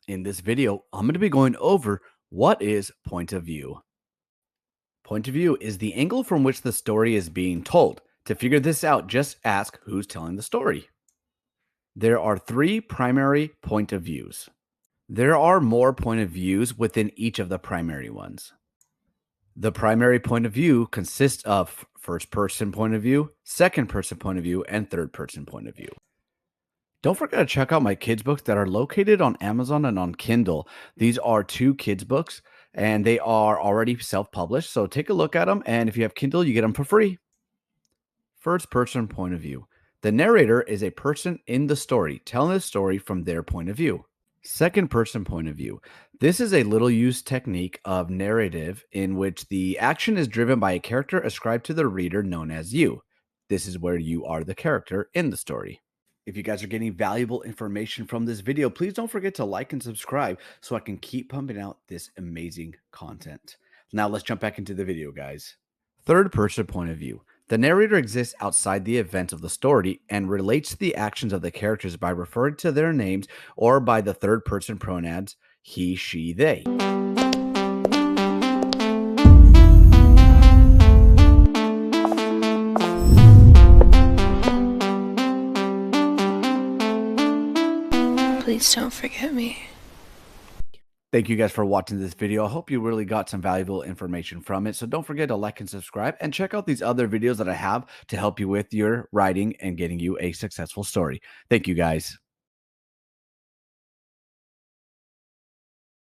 In this video, I'm going to be going over what is point of view. Point of view is the angle from which the story is being told. To figure this out, just ask who's telling the story. There are three primary point of views. There are more point of views within each of the primary ones. The primary point of view consists of first person point of view, second person point of view, and third person point of view. Don't forget to check out my kids' books that are located on Amazon and on Kindle. These are two kids' books and they are already self published. So take a look at them. And if you have Kindle, you get them for free. First person point of view. The narrator is a person in the story telling the story from their point of view. Second person point of view. This is a little used technique of narrative in which the action is driven by a character ascribed to the reader known as you. This is where you are the character in the story. If you guys are getting valuable information from this video, please don't forget to like and subscribe so I can keep pumping out this amazing content. Now let's jump back into the video, guys. Third person point of view. The narrator exists outside the event of the story and relates to the actions of the characters by referring to their names or by the third person pronouns he, she, they. Please don't forget me. Thank you guys for watching this video. I hope you really got some valuable information from it. So don't forget to like and subscribe and check out these other videos that I have to help you with your writing and getting you a successful story. Thank you guys.